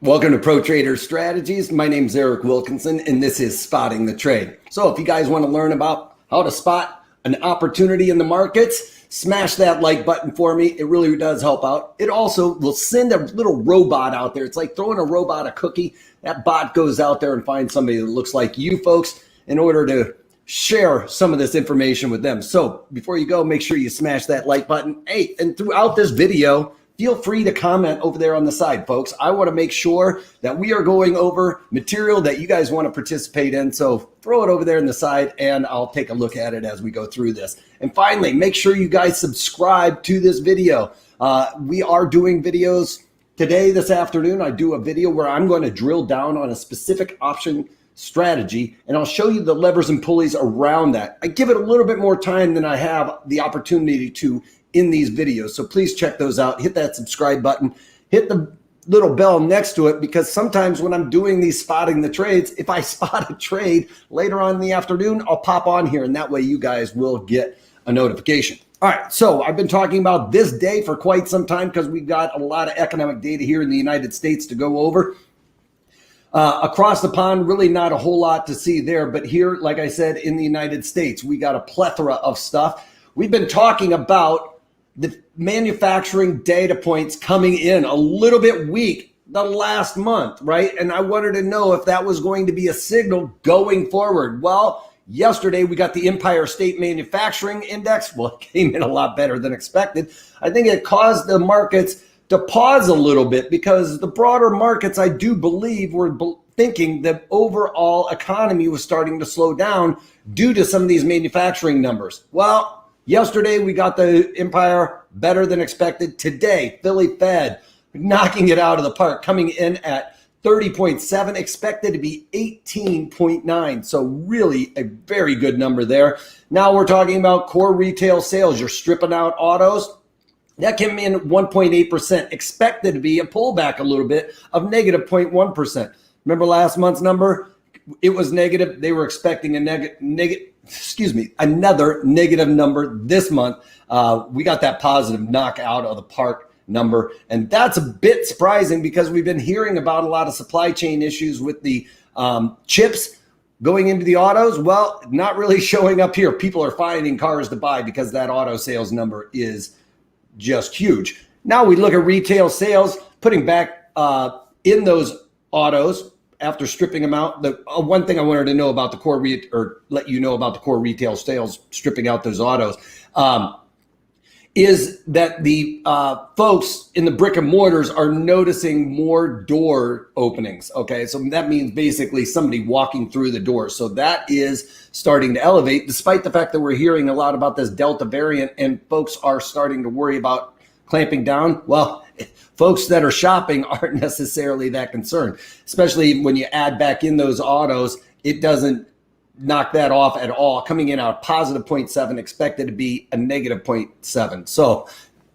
Welcome to Pro Trader Strategies. My name is Eric Wilkinson, and this is Spotting the Trade. So if you guys want to learn about how to spot an opportunity in the markets, smash that like button for me. It really does help out. It also will send a little robot out there. It's like throwing a robot a cookie. That bot goes out there and finds somebody that looks like you folks in order to share some of this information with them. So before you go, make sure you smash that like button. Hey, and throughout this video, feel free to comment over there on the side, folks. I want to make sure that we are going over material that you guys want to participate in. So throw it over there on the side and I'll take a look at it as we go through this. And finally, make sure you guys subscribe to this video. We are doing videos today, this afternoon. I do a video where I'm going to drill down on a specific option strategy, and I'll show you the levers and pulleys around that. I give it a little bit more time than I have the opportunity to in these videos. So please check those out. Hit that subscribe button, hit the little bell next to it, because sometimes when I'm doing these spotting the trades, if I spot a trade later on in the afternoon, I'll pop on here and that way you guys will get a notification. All right, so I've been talking about this day for quite some time because we've got a lot of economic data here in the United States to go over. Across the pond, really not a whole lot to see there, but here, like I said, in the United States, we got a plethora of stuff. We've been talking about the manufacturing data points coming in a little bit weak the last month, right? And I wanted to know if that was going to be a signal going forward. Well, yesterday we got the Empire State Manufacturing Index. Well, it came in a lot better than expected. I think it caused the markets to pause a little bit because the broader markets, I do believe, were thinking the overall economy was starting to slow down due to some of these manufacturing numbers. Well, yesterday, we got the Empire better than expected. Today, Philly Fed knocking it out of the park, coming in at 30.7, expected to be 18.9. So really a very good number there. Now we're talking about core retail sales. You're stripping out autos. That came in at 1.8%, expected to be a pullback a little bit of negative 0.1%. Remember last month's number? It was negative. They were expecting another negative number this month. We got that positive knockout of the park number. And that's a bit surprising because we've been hearing about a lot of supply chain issues with the chips going into the autos. Well, not really showing up here. People are finding cars to buy because that auto sales number is just huge. Now we look at retail sales, putting back in those autos, after stripping them out. The one thing I wanted to know about the core let you know about the core retail sales, stripping out those autos, is that the folks in the brick and mortars are noticing more door openings. Okay, so that means basically somebody walking through the door. So that is starting to elevate, despite the fact that we're hearing a lot about this Delta variant and folks are starting to worry about clamping down. Well, folks that are shopping aren't necessarily that concerned, especially when you add back in those autos. It doesn't knock that off at all, coming in at positive 0.7, expected to be a negative 0.7. So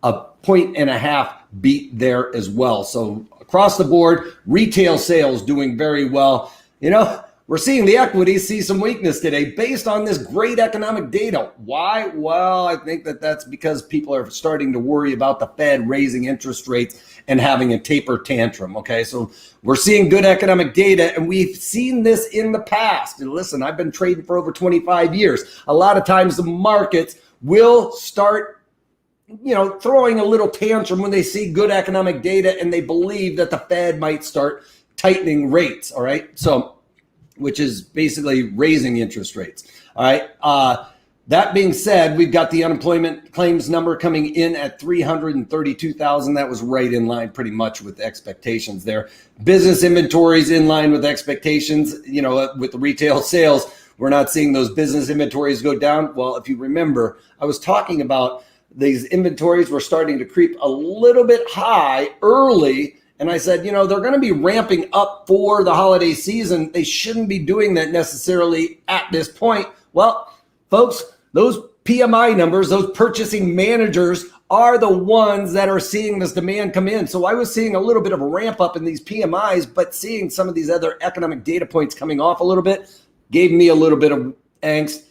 a 1.5 beat there as well. So across the board, retail sales doing very well. You know, we're seeing the equities see some weakness today based on this great economic data. Why? Well, I think that's because people are starting to worry about the Fed raising interest rates and having a taper tantrum. Okay, so we're seeing good economic data, and we've seen this in the past. And listen, I've been trading for over 25 years. A lot of times the markets will start, throwing a little tantrum when they see good economic data and they believe that the Fed might start tightening rates. All right, so which is basically raising interest rates. All right. That being said, we've got the unemployment claims number coming in at 332,000. That was right in line pretty much with expectations there. Business inventories in line with expectations. With the retail sales, we're not seeing those business inventories go down. Well, if you remember, I was talking about these inventories were starting to creep a little bit high early. And I said, they're going to be ramping up for the holiday season. They shouldn't be doing that necessarily at this point. Well, folks, those PMI numbers, those purchasing managers are the ones that are seeing this demand come in. So I was seeing a little bit of a ramp up in these PMIs, but seeing some of these other economic data points coming off a little bit gave me a little bit of angst.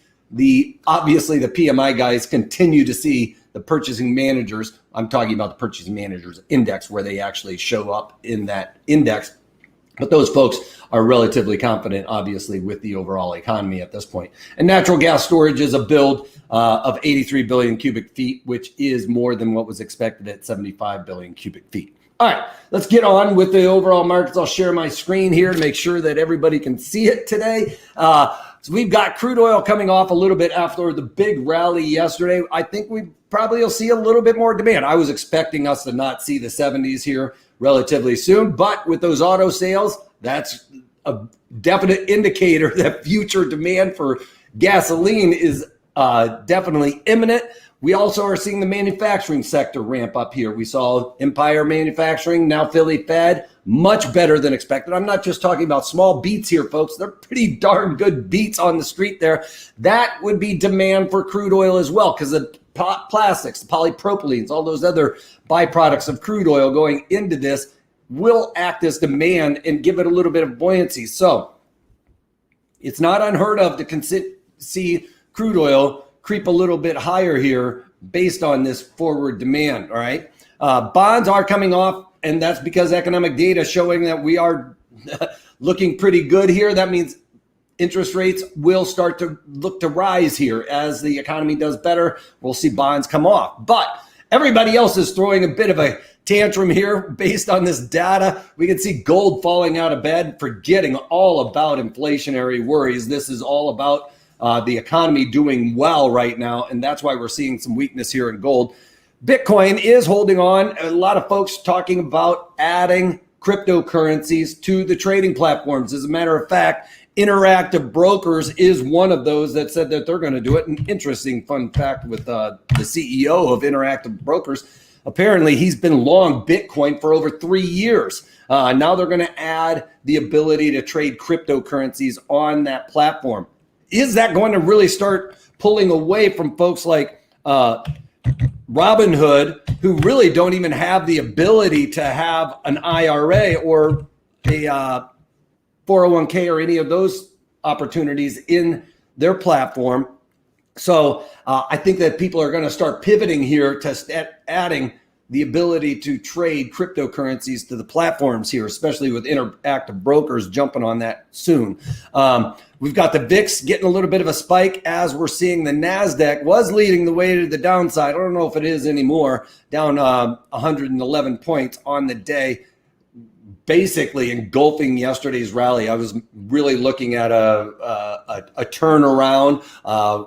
Obviously the PMI guys continue to see the purchasing managers. I'm talking about the purchasing managers index, where they actually show up in that index. But those folks are relatively confident, obviously, with the overall economy at this point. And natural gas storage is a build of 83 billion cubic feet, which is more than what was expected at 75 billion cubic feet. All right, let's get on with the overall markets. I'll share my screen here to make sure that everybody can see it today. So we've got crude oil coming off a little bit after the big rally yesterday. I think we probably will see a little bit more demand. I was expecting us to not see the 70s here relatively soon, but with those auto sales, that's a definite indicator that future demand for gasoline is definitely imminent. We also are seeing the manufacturing sector ramp up here. We saw Empire Manufacturing, now Philly Fed, much better than expected. I'm not just talking about small beats here, folks. They're pretty darn good beats on the street there. That would be demand for crude oil as well, because the plastics, the polypropylenes, all those other byproducts of crude oil going into this will act as demand and give it a little bit of buoyancy. So it's not unheard of to see crude oil creep a little bit higher here based on this forward demand. All right. Bonds are coming off, and that's because economic data showing that we are looking pretty good here. That means interest rates will start to look to rise here as the economy does better. We'll see bonds come off, but everybody else is throwing a bit of a tantrum here based on this data. We can see gold falling out of bed, forgetting all about inflationary worries. This is all about the economy doing well right now, and that's why we're seeing some weakness here in gold. Bitcoin is holding on. A lot of folks talking about adding cryptocurrencies to the trading platforms. As a matter of fact, Interactive Brokers is one of those that said that they're going to do it. An interesting fun fact with the CEO of Interactive Brokers. Apparently, he's been long Bitcoin for over 3 years. Now they're going to add the ability to trade cryptocurrencies on that platform. Is that going to really start pulling away from folks like Robinhood, who really don't even have the ability to have an IRA or a 401k or any of those opportunities in their platform? So I think that people are going to start pivoting here to adding the ability to trade cryptocurrencies to the platforms here, especially with Interactive Brokers jumping on that soon. We've got the VIX getting a little bit of a spike as we're seeing the NASDAQ was leading the way to the downside. I don't know if it is anymore, down 111 points on the day, basically engulfing yesterday's rally. I was really looking at a turnaround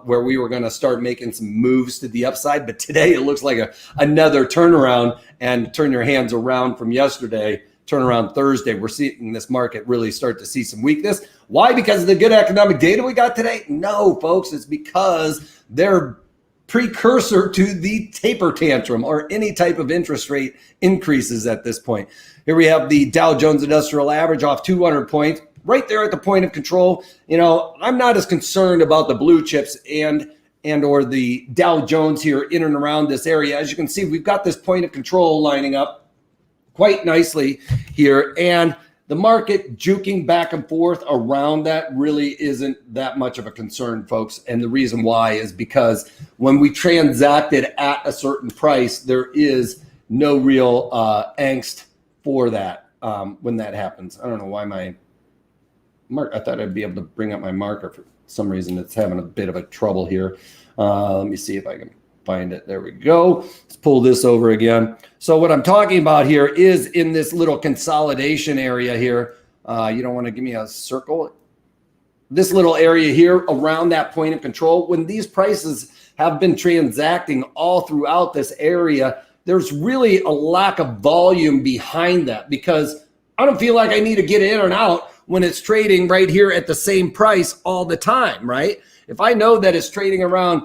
where we were going to start making some moves to the upside. But today it looks like another turnaround, and turn your hands around from yesterday, turnaround Thursday. We're seeing this market really start to see some weakness. Why? Because of the good economic data we got today? No, folks, it's because they're precursor to the taper tantrum or any type of interest rate increases at this point. Here we have the Dow Jones Industrial Average off 200 points, right there at the point of control. You know, I'm not as concerned about the blue chips and or the Dow Jones here in and around this area. As you can see, we've got this point of control lining up quite nicely here, and the market juking back and forth around that really isn't that much of a concern, folks. And the reason why is because when we transacted at a certain price, there is no real angst for that when that happens. I don't know why my mark. I thought I'd be able to bring up my marker. For some reason, it's having a bit of a trouble here. Let me see if I can find it. There we go. Let's pull this over again. So what I'm talking about here is in this little consolidation area here. You don't want to give me a circle. This little area here around that point of control, when these prices have been transacting all throughout this area, there's really a lack of volume behind that, because I don't feel like I need to get in and out when it's trading right here at the same price all the time, right? If I know that it's trading around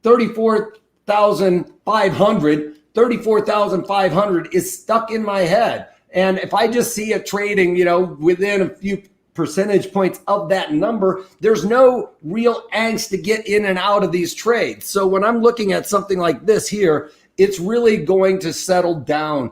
34,500 is stuck in my head. And if I just see it trading, you know, within a few percentage points of that number, there's no real angst to get in and out of these trades. So when I'm looking at something like this here, it's really going to settle down,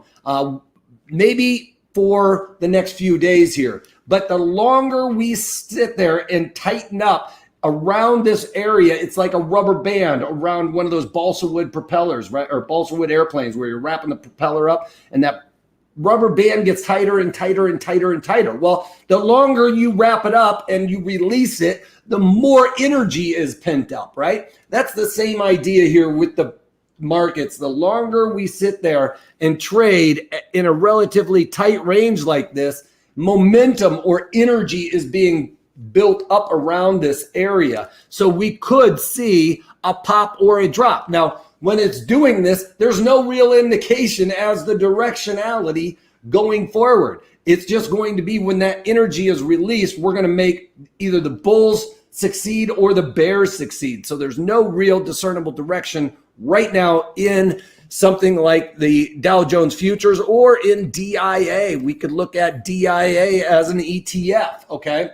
maybe for the next few days here. But the longer we sit there and tighten up around this area, it's like a rubber band around one of those balsa wood propellers, right? Or balsa wood airplanes where you're wrapping the propeller up, and that rubber band gets tighter and tighter and tighter and tighter. Well, the longer you wrap it up and you release it, the more energy is pent up, right? That's the same idea here with the markets. The longer we sit there and trade in a relatively tight range like this, momentum or energy is being built up around this area. So we could see a pop or a drop. Now, when it's doing this, there's no real indication as the directionality going forward. It's just going to be when that energy is released, we're going to make either the bulls succeed or the bears succeed. So there's no real discernible direction right now in something like the Dow Jones futures or in DIA. We could look at DIA as an ETF, okay,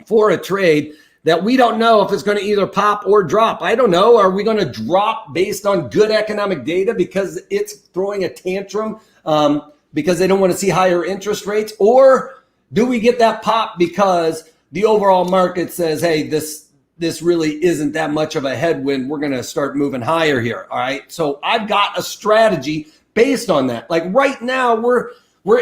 for a trade that we don't know if it's going to either pop or drop. I don't know. Are we going to drop based on good economic data because it's throwing a tantrum because they don't want to see higher interest rates? Or do we get that pop because the overall market says, hey, this really isn't that much of a headwind. We're going to start moving higher here. All right. So I've got a strategy based on that. Like right now, we're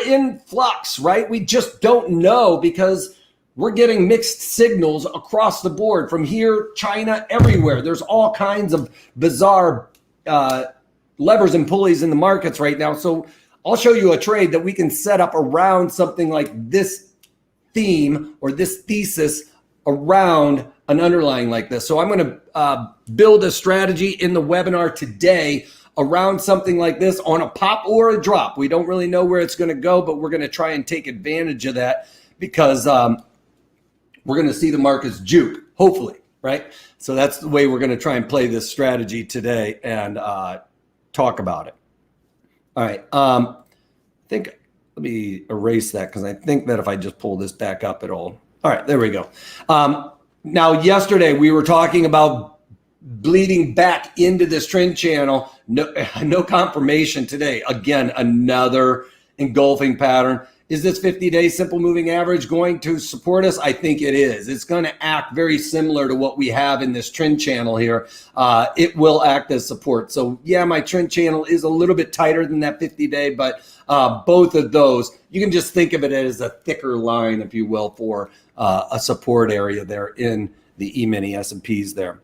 in flux, right? We just don't know because we're getting mixed signals across the board from here, China, everywhere. There's all kinds of bizarre levers and pulleys in the markets right now. So I'll show you a trade that we can set up around something like this theme or this thesis around an underlying like this. So I'm going to build a strategy in the webinar today around something like this on a pop or a drop. We don't really know where it's going to go, but we're going to try and take advantage of that because we're going to see the markets juke, hopefully, right? So that's the way we're going to try and play this strategy today and talk about it. All right. Let me erase that because I think that if I just pull this back up, all right, there we go. Now, yesterday we were talking about bleeding back into this trend channel. No confirmation today. Again, another engulfing pattern. Is this 50-day simple moving average going to support us? I think it is. It's going to act very similar to what we have in this trend channel here. It will act as support. So yeah, my trend channel is a little bit tighter than that 50-day, but both of those, you can just think of it as a thicker line, if you will, for a support area there in the E-mini S&Ps there.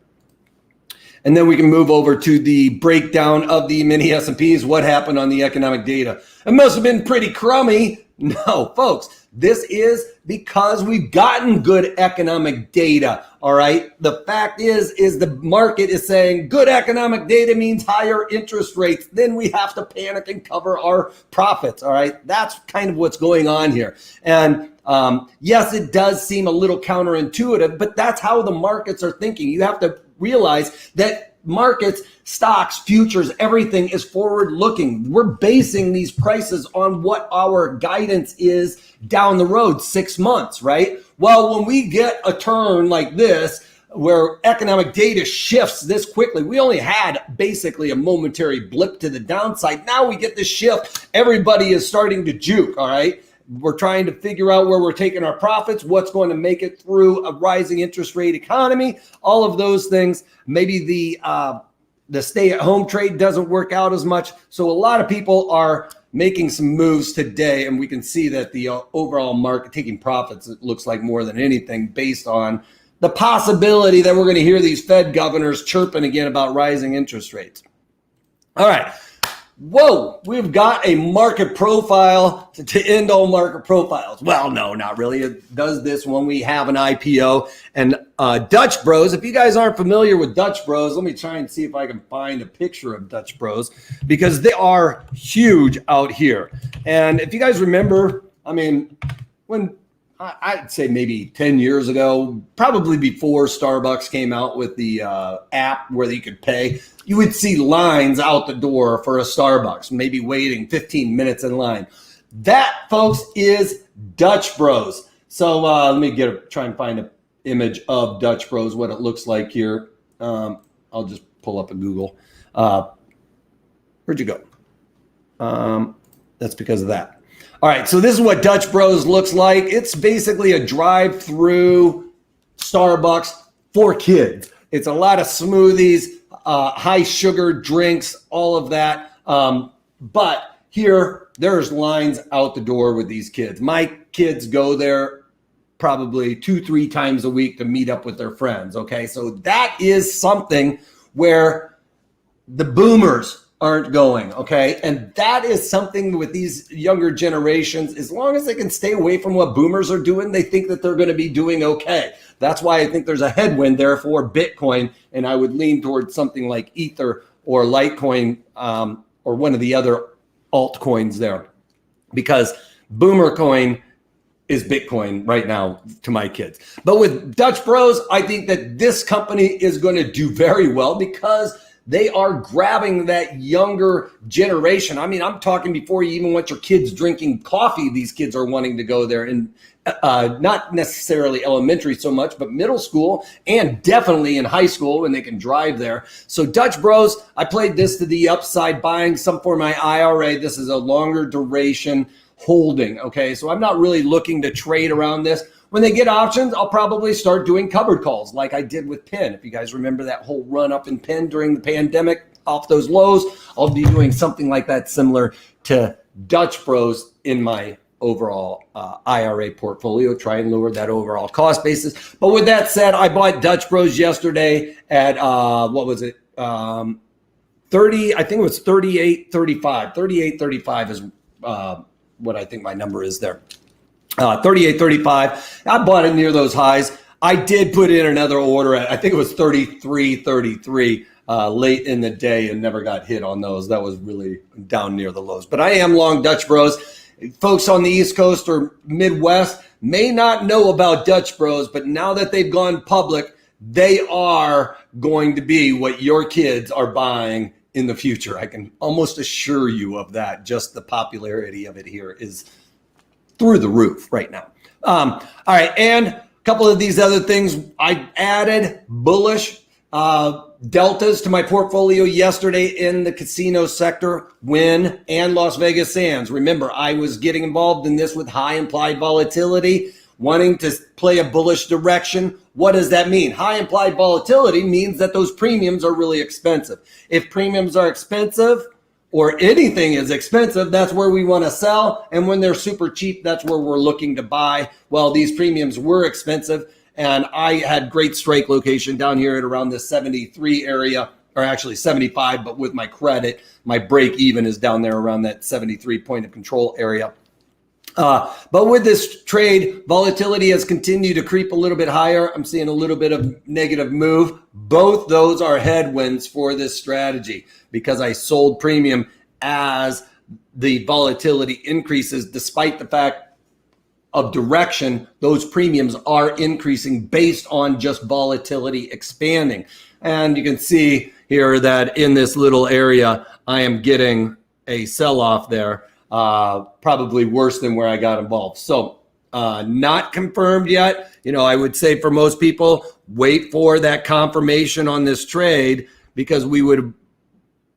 And then we can move over to the breakdown of the mini S&Ps. What happened on the economic data? It must have been pretty crummy. No, folks, this is because we've gotten good economic data, all right? The fact is the market is saying good economic data means higher interest rates. Then we have to panic and cover our profits, all right? That's kind of what's going on here. And yes, it does seem a little counterintuitive, but that's how the markets are thinking. You have to realize that markets, stocks, futures, everything is forward looking. We're basing these prices on what our guidance is down the road, 6 months, right? Well, when we get a turn like this, where economic data shifts this quickly, we only had basically a momentary blip to the downside. Now we get this shift. Everybody is starting to juke, all right? We're trying to figure out where we're taking our profits, what's going to make it through a rising interest rate economy, all of those things. Maybe the stay-at-home trade doesn't work out as much. So a lot of people are making some moves today, and we can see that the overall market taking profits, it looks like more than anything, based on the possibility that we're going to hear these Fed governors chirping again about rising interest rates. All right. Whoa, we've got a market profile to end all market profiles. Well, no, not really. It does this when we have an IPO. And Dutch Bros, if you guys aren't familiar with Dutch Bros, let me try and see if I can find a picture of Dutch Bros because they are huge out here. And if you guys remember, I mean, when I'd say maybe 10 years ago, probably before Starbucks came out with the app where you could pay, you would see lines out the door for a Starbucks, maybe waiting 15 minutes in line. That, folks, is Dutch Bros. So let me try and find an image of Dutch Bros, what it looks like here. I'll just pull up a Google. Where'd you go? That's because of that. All right, so this is what Dutch Bros looks like. It's basically a drive-through Starbucks for kids. It's a lot of smoothies, high sugar drinks, all of that. But here there's lines out the door with these kids. My kids go there probably 2-3 times a week to meet up with their friends. Okay, so that is something where the boomers aren't going. Okay, and that is something with these younger generations. As long as they can stay away from what boomers are doing, they think that they're going to be doing okay. That's why I think there's a headwind there for Bitcoin, and I would lean towards something like Ether or Litecoin or one of the other altcoins there, because boomer coin is Bitcoin right now to my kids. But with Dutch Bros, I think that this company is going to do very well because they are grabbing that younger generation. I mean, I'm talking before you even want your kids drinking coffee, these kids are wanting to go there, and not necessarily elementary so much, but middle school and definitely in high school when they can drive there. So Dutch Bros, I played this to the upside, buying some for my IRA. This is a longer duration holding. Okay, so I'm not really looking to trade around this. When they get options, I'll probably start doing covered calls like I did with PIN. If you guys remember that whole run up in PIN during the pandemic off those lows, I'll be doing something like that similar to Dutch Bros in my overall IRA portfolio, try and lower that overall cost basis. But with that said, I bought Dutch Bros yesterday at what was it? 30, I think it was 38.35. 38.35 is what I think my number is there. 38.35. I bought it near those highs. I did put in another order at, I think it was 33.33 late in the day, and never got hit on those. That was really down near the lows. But I am long Dutch Bros. Folks on the East Coast or Midwest may not know about Dutch Bros, but now that they've gone public, they are going to be what your kids are buying in the future. I can almost assure you of that. Just the popularity of it here is through the roof right now. All right, and a couple of these other things. I added bullish deltas to my portfolio yesterday in the casino sector, Wynn and Las Vegas Sands. Remember, I was getting involved in this with high implied volatility, wanting to play a bullish direction. What does that mean? High implied volatility means that those premiums are really expensive. If premiums are expensive, or anything is expensive, that's where we want to sell. And when they're super cheap, that's where we're looking to buy. Well, these premiums were expensive, and I had great strike location down here at around the 73 area, or actually 75, but with my credit, my break even is down there around that 73 point of control area. But with this trade, volatility has continued to creep a little bit higher. I'm seeing a little bit of negative move. Both those are headwinds for this strategy because I sold premium as the volatility increases. Despite the fact of direction, those premiums are increasing based on just volatility expanding. And you can see here that in this little area, I am getting a sell-off there. Probably worse than where I got involved. So not confirmed yet. You know, I would say for most people, wait for that confirmation on this trade, because we would have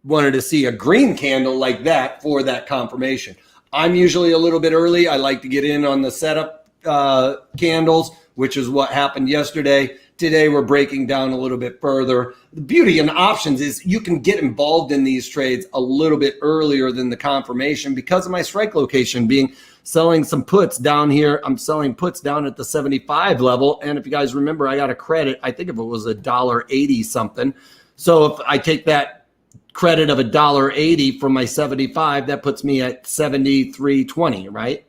wanted to see a green candle like that for that confirmation. I'm usually a little bit early. I like to get in on the setup candles, which is what happened yesterday. Today, we're breaking down a little bit further. The beauty in options is you can get involved in these trades a little bit earlier than the confirmation because of my strike location being selling some puts down here. I'm selling puts down at the 75 level. And if you guys remember, I got a credit. I think if it was $1.80 something. So if I take that credit of $1.80 from my 75, that puts me at 73.20, right?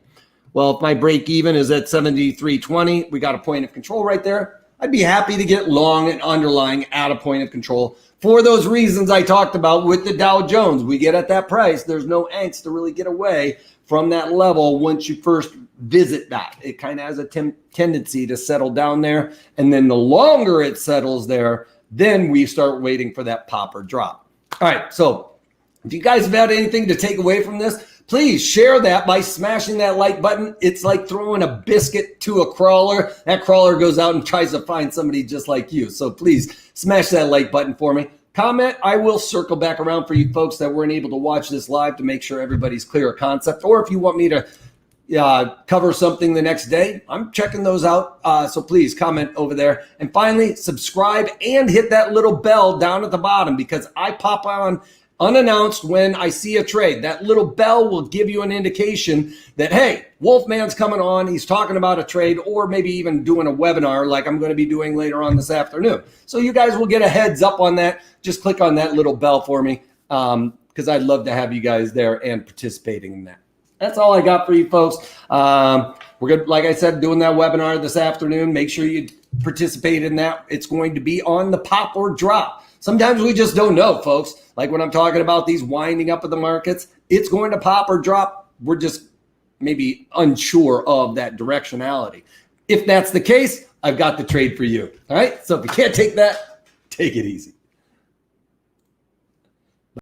Well, if my break even is at 73.20, we got a point of control right there. I'd be happy to get long and underlying at a point of control for those reasons I talked about with the Dow Jones. We get at that price. There's no angst to really get away from that level once you first visit that. It kind of has a tendency to settle down there. And then the longer it settles there, then we start waiting for that pop or drop. All right. So if you guys have had anything to take away from this, please share that by smashing that like button. It's like throwing a biscuit to a crawler. That crawler goes out and tries to find somebody just like you. So please smash that like button for me. Comment. I will circle back around for you folks that weren't able to watch this live to make sure everybody's clear of concept. Or if you want me to cover something the next day, I'm checking those out. So please comment over there. And finally, subscribe and hit that little bell down at the bottom, because I pop on unannounced when I see a trade. That little bell will give you an indication that, hey, Wolfman's coming on. He's talking about a trade, or maybe even doing a webinar like I'm going to be doing later on this afternoon. So you guys will get a heads up on that. Just click on that little bell for me, because I'd love to have you guys there and participating in that. That's all I got for you folks. We're going to, like I said, doing that webinar this afternoon. Make sure you participate in that. It's going to be on the pop or drop. Sometimes we just don't know, folks. Like when I'm talking about these winding up of the markets, it's going to pop or drop. We're just maybe unsure of that directionality. If that's the case, I've got the trade for you. All right. So if you can't take that, take it easy.